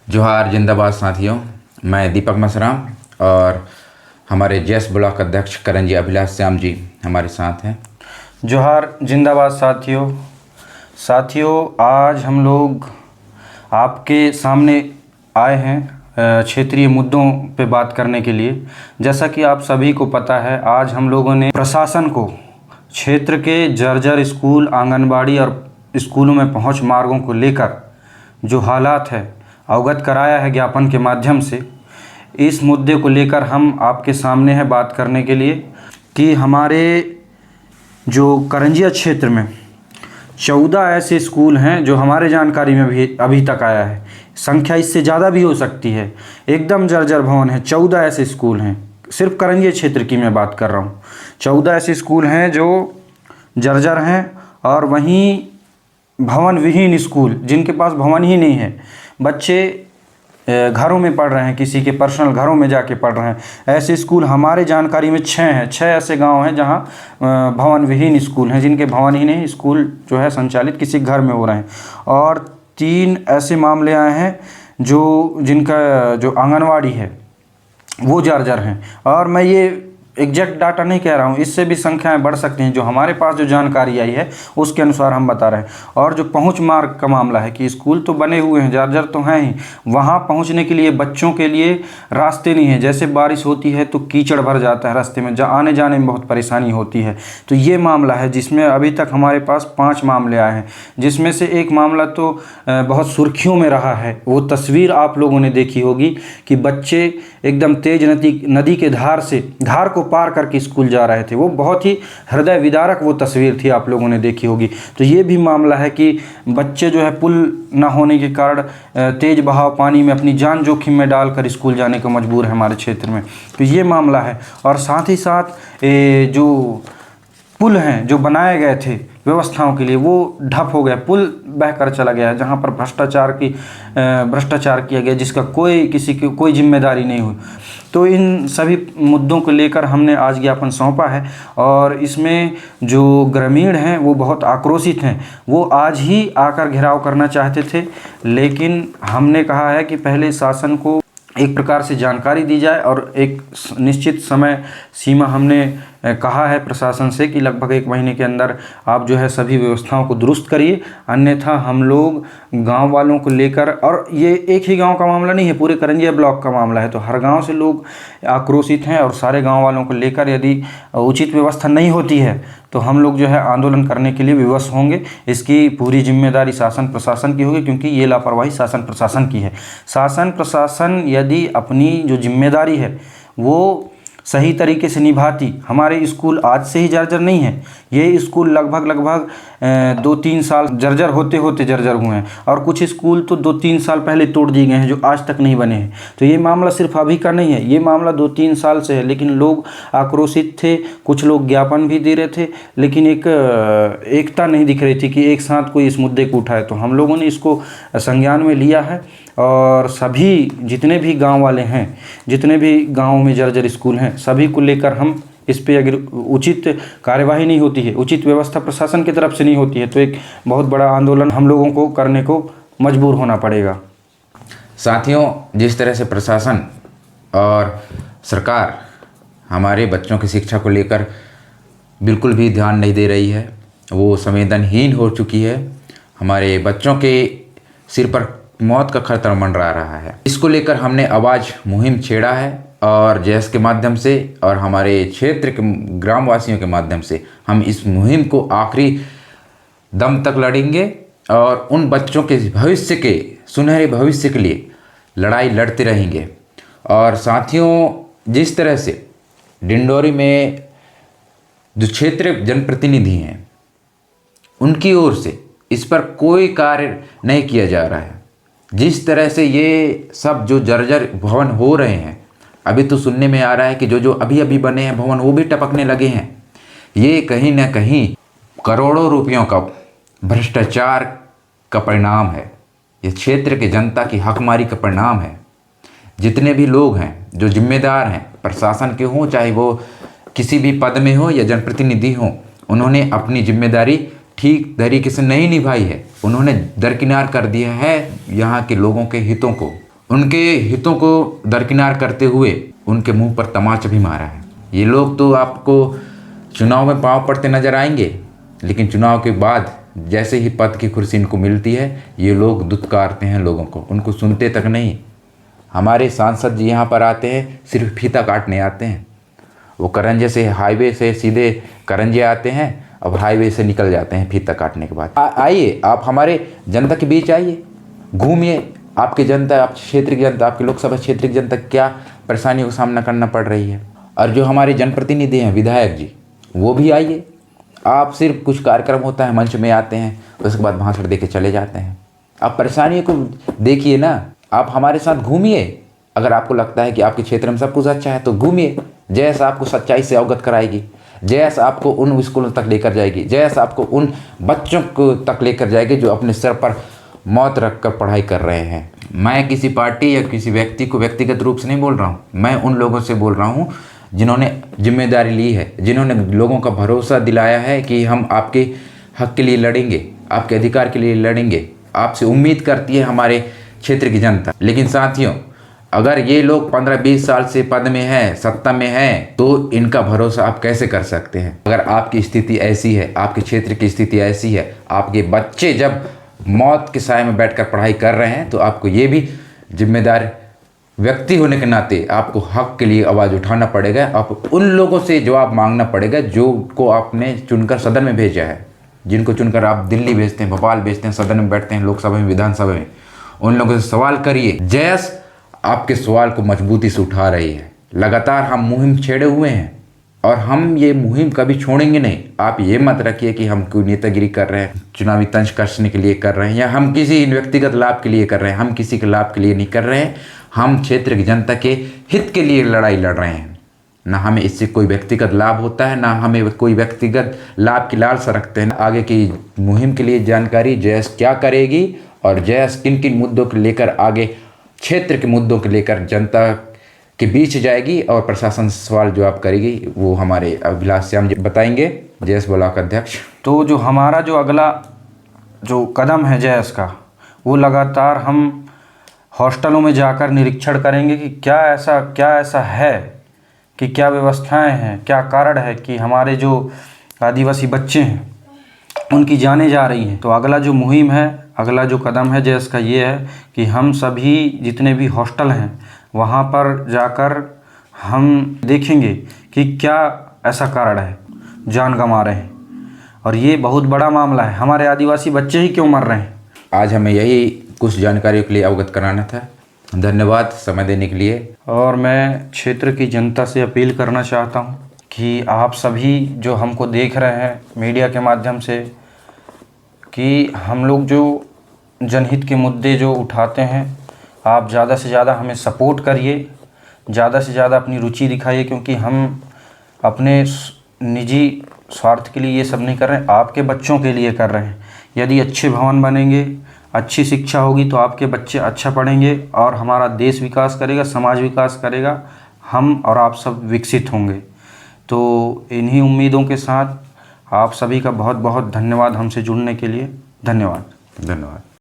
जोहार जिंदाबाद साथियों, मैं दीपक मसराम और हमारे जेएस ब्लॉक अध्यक्ष करंजी अभिलाष श्याम जी हमारे साथ हैं। जोहार जिंदाबाद साथियों, आज हम लोग आपके सामने आए हैं क्षेत्रीय मुद्दों पे बात करने के लिए। जैसा कि आप सभी को पता है, आज हम लोगों ने प्रशासन को क्षेत्र के जर्जर स्कूल, आंगनबाड़ी और स्कूलों में पहुंच मार्गों को लेकर जो हालात है अवगत कराया है ज्ञापन के माध्यम से। इस मुद्दे को लेकर हम आपके सामने हैं बात करने के लिए कि हमारे जो करंजिया क्षेत्र में 14 ऐसे स्कूल हैं जो हमारे जानकारी में भी अभी तक आया है। संख्या इससे ज़्यादा भी हो सकती है। एकदम जर्जर भवन है। 14 ऐसे स्कूल हैं, सिर्फ करंजिया क्षेत्र की मैं बात कर रहा हूँ। 14 ऐसे स्कूल हैं जो जर्जर हैं और वहीं भवन विहीन स्कूल, जिनके पास भवन ही नहीं है। बच्चे घरों में पढ़ रहे हैं, किसी के पर्सनल घरों में जाके पढ़ रहे हैं। ऐसे स्कूल हमारे जानकारी में 6 हैं। 6 ऐसे गांव हैं जहां भवन विहीन स्कूल हैं, जिनके भवन ही नहीं, स्कूल जो है संचालित किसी घर में हो रहे हैं। और 3 ऐसे मामले आए हैं जिनका जो आंगनवाड़ी है वो जर्जर हैं। और मैं ये एग्जैक्ट डाटा नहीं कह रहा हूँ, इससे भी संख्याएं बढ़ सकती हैं। जो हमारे पास जो जानकारी आई है उसके अनुसार हम बता रहे हैं। और जो पहुंच मार्ग का मामला है कि स्कूल तो बने हुए हैं, जर्जर तो हैं ही, वहाँ पहुँचने के लिए बच्चों के लिए रास्ते नहीं है। जैसे बारिश होती है तो कीचड़ भर जाता है रास्ते में, आने जाने में बहुत परेशानी होती है। तो ये मामला है जिसमें अभी तक हमारे पास 5 मामले आए हैं, जिसमें से एक मामला तो बहुत सुर्खियों में रहा है। वो तस्वीर आप लोगों ने देखी होगी कि बच्चे एकदम तेज नदी के धार को पार करके स्कूल जा रहे थे। वो बहुत ही हृदय विदारक वो तस्वीर थी, आप लोगों ने देखी होगी। तो ये भी मामला है कि बच्चे जो है पुल ना होने के कारण तेज बहाव पानी में अपनी जान जोखिम में डालकर स्कूल जाने को मजबूर है हमारे क्षेत्र में। तो ये मामला है। और साथ ही साथ जो पुल हैं जो बनाए गए थे व्यवस्थाओं के लिए, वो ढप हो गया, पुल बहकर चला गया, जहाँ पर भ्रष्टाचार किया गया, जिसका किसी की कोई जिम्मेदारी नहीं हुई। तो इन सभी मुद्दों को लेकर हमने आज ज्ञापन सौंपा है। और इसमें जो ग्रामीण हैं वो बहुत आक्रोशित हैं। वो आज ही आकर घेराव करना चाहते थे, लेकिन हमने कहा है कि पहले शासन को एक प्रकार से जानकारी दी जाए और एक निश्चित समय सीमा हमने कहा है प्रशासन से कि लगभग 1 महीने के अंदर आप जो है सभी व्यवस्थाओं को दुरुस्त करिए, अन्यथा हम लोग गांव वालों को लेकर, और ये एक ही गांव का मामला नहीं है, पूरे करंजिया ब्लॉक का मामला है। तो हर गांव से लोग आक्रोशित हैं और सारे गांव वालों को लेकर यदि उचित व्यवस्था नहीं होती है तो हम लोग जो है आंदोलन करने के लिए विवश होंगे। इसकी पूरी जिम्मेदारी शासन प्रशासन की होगी, क्योंकि ये लापरवाही शासन प्रशासन की है। शासन प्रशासन यदि अपनी जो जिम्मेदारी है वो सही तरीके से निभाती, हमारे स्कूल आज से ही जर्जर नहीं है। ये स्कूल लगभग 2-3 साल जर्जर होते जर्जर हुए हैं, और कुछ स्कूल तो 2-3 साल पहले तोड़ दिए गए हैं जो आज तक नहीं बने हैं। तो ये मामला सिर्फ अभी का नहीं है, ये मामला 2-3 साल से है। लेकिन लोग आक्रोशित थे, कुछ लोग ज्ञापन भी दे रहे थे, लेकिन एक एकता नहीं दिख रही थी कि एक साथ कोई इस मुद्दे को उठाए। तो हम लोगों ने इसको संज्ञान में लिया है और सभी जितने भी गाँव वाले हैं, जितने भी गाँव में जर्जर स्कूल हैं, सभी को लेकर हम इस पे अगर उचित कार्यवाही नहीं होती है, उचित व्यवस्था प्रशासन की तरफ से नहीं होती है, तो एक बहुत बड़ा आंदोलन हम लोगों को करने को मजबूर होना पड़ेगा। साथियों, जिस तरह से प्रशासन और सरकार हमारे बच्चों की शिक्षा को लेकर बिल्कुल भी ध्यान नहीं दे रही है, वो संवेदनहीन हो चुकी है। हमारे बच्चों के सिर पर मौत का खतरा मंडरा रहा है। इसको लेकर हमने आवाज़ मुहिम छेड़ा है और जेएस के माध्यम से और हमारे क्षेत्र के ग्रामवासियों के माध्यम से हम इस मुहिम को आखिरी दम तक लड़ेंगे और उन बच्चों के भविष्य के सुनहरे भविष्य के लिए लड़ाई लड़ते रहेंगे। और साथियों, जिस तरह से डिंडोरी में जो क्षेत्रीय जनप्रतिनिधि हैं उनकी ओर से इस पर कोई कार्य नहीं किया जा रहा है, जिस तरह से ये सब जो जर्जर भवन हो रहे हैं, अभी तो सुनने में आ रहा है कि जो अभी बने हैं भवन वो भी टपकने लगे हैं। ये कहीं ना कहीं करोड़ों रुपयों का भ्रष्टाचार का परिणाम है। ये क्षेत्र के जनता की हकमारी का परिणाम है। जितने भी लोग हैं जो जिम्मेदार हैं, प्रशासन के हों चाहे वो किसी भी पद में हो या जनप्रतिनिधि हों, उन्होंने अपनी जिम्मेदारी ठीक तरीके से नहीं निभाई है। उन्होंने दरकिनार कर दिया है यहाँ के लोगों के हितों को। उनके हितों को दरकिनार करते हुए उनके मुंह पर तमाचा भी मारा है। ये लोग तो आपको चुनाव में पाँव पड़ते नजर आएंगे, लेकिन चुनाव के बाद जैसे ही पद की कुर्सी इनको मिलती है, ये लोग दुत्कारते हैं लोगों को, उनको सुनते तक नहीं। हमारे सांसद जी यहाँ पर आते हैं, सिर्फ फीता काटने आते हैं। वो करंजे से, हाईवे से सीधे करंजे आते हैं, अब हाईवे से निकल जाते हैं फीता काटने के बाद। आइए, आप हमारे जनता के बीच आइए, घूमिए। आपकी जनता, आपके क्षेत्र की जनता, आपके लोकसभा क्षेत्र की जनता क्या परेशानियों का सामना करना पड़ रही है। और जो हमारे जनप्रतिनिधि हैं, विधायक जी, वो भी आइए। आप सिर्फ कुछ कार्यक्रम होता है, मंच में आते हैं, उसके बाद भाषण दे के चले जाते हैं। आप परेशानियों को देखिए ना, आप हमारे साथ घूमिए। अगर आपको लगता है कि आपके क्षेत्र में सब कुछ अच्छा है तो घूमिए। जैसा आपको सच्चाई से अवगत कराएगी, जैसा आपको उन स्कूलों तक लेकर जाएगी, जैसा आपको उन बच्चों को तक लेकर जाएगी जो अपने सर पर मौत रखकर पढ़ाई कर रहे हैं। मैं किसी पार्टी या किसी व्यक्ति को व्यक्तिगत रूप से नहीं बोल रहा हूँ, मैं उन लोगों से बोल रहा हूँ जिन्होंने जिम्मेदारी ली है, जिन्होंने लोगों का भरोसा दिलाया है कि हम आपके हक के लिए लड़ेंगे, आपके अधिकार के लिए लड़ेंगे। आपसे उम्मीद करती है हमारे क्षेत्र की जनता। लेकिन साथियों, अगर ये लोग 15-20 साल से पद में हैं, सत्ता में हैं, तो इनका भरोसा आप कैसे कर सकते हैं। अगर आपकी स्थिति ऐसी है, आपके क्षेत्र की स्थिति ऐसी है, आपके बच्चे जब मौत के साए में बैठकर पढ़ाई कर रहे हैं, तो आपको ये भी जिम्मेदार व्यक्ति होने के नाते आपको हक के लिए आवाज़ उठाना पड़ेगा। आप उन लोगों से जवाब मांगना पड़ेगा जो को आपने चुनकर सदन में भेजा है, जिनको चुनकर आप दिल्ली भेजते हैं, भोपाल भेजते हैं, सदन में बैठते हैं, लोकसभा में, विधानसभा में। उन लोगों से सवाल करिए। जैस आपके सवाल को मजबूती से उठा रही है। लगातार हम मुहिम छेड़े हुए हैं और हम ये मुहिम कभी छोड़ेंगे नहीं। आप ये मत रखिए कि हम कोई नेतागिरी कर रहे हैं, चुनावी तंज कसने के लिए कर रहे हैं, या हम किसी व्यक्तिगत लाभ के लिए कर रहे हैं। हम किसी के लाभ के लिए नहीं कर रहे हैं, हम क्षेत्र की जनता के हित के लिए लड़ाई लड़ रहे हैं। ना हमें इससे कोई व्यक्तिगत लाभ होता है, ना हमें कोई व्यक्तिगत लाभ की लालसा रखते हैं। आगे की मुहिम के लिए जानकारी जैस क्या करेगी और जैस किन किन मुद्दों को लेकर आगे क्षेत्र के मुद्दों को लेकर जनता के बीच जाएगी और प्रशासन से सवाल जवाब करेगी, वो हमारे अभिलाष श्याम जी बताएंगे, जैस ब्लॉक अध्यक्ष। तो जो हमारा जो अगला जो कदम है जैस का, वो लगातार हम हॉस्टलों में जाकर निरीक्षण करेंगे कि क्या ऐसा है कि क्या व्यवस्थाएं हैं, क्या कारण है कि हमारे जो आदिवासी बच्चे हैं उनकी जानें जा रही हैं। तो अगला जो मुहिम है, अगला जो कदम है जैस का, ये है कि हम सभी जितने भी हॉस्टल हैं वहाँ पर जाकर हम देखेंगे कि क्या ऐसा कारण है जान गंवा रहे हैं। और ये बहुत बड़ा मामला है, हमारे आदिवासी बच्चे ही क्यों मर रहे हैं। आज हमें यही कुछ जानकारियों के लिए अवगत कराना था। धन्यवाद समय देने के लिए। और मैं क्षेत्र की जनता से अपील करना चाहता हूँ कि आप सभी जो हमको देख रहे हैं मीडिया के माध्यम से, कि हम लोग जो जनहित के मुद्दे जो उठाते हैं, आप ज़्यादा से ज़्यादा हमें सपोर्ट करिए, ज़्यादा से ज़्यादा अपनी रुचि दिखाइए, क्योंकि हम अपने निजी स्वार्थ के लिए ये सब नहीं कर रहे हैं, आपके बच्चों के लिए कर रहे हैं। यदि अच्छे भवन बनेंगे, अच्छी शिक्षा होगी, तो आपके बच्चे अच्छा पढ़ेंगे और हमारा देश विकास करेगा, समाज विकास करेगा, हम और आप सब विकसित होंगे। तो इन्हीं उम्मीदों के साथ आप सभी का बहुत बहुत धन्यवाद हमसे जुड़ने के लिए। धन्यवाद।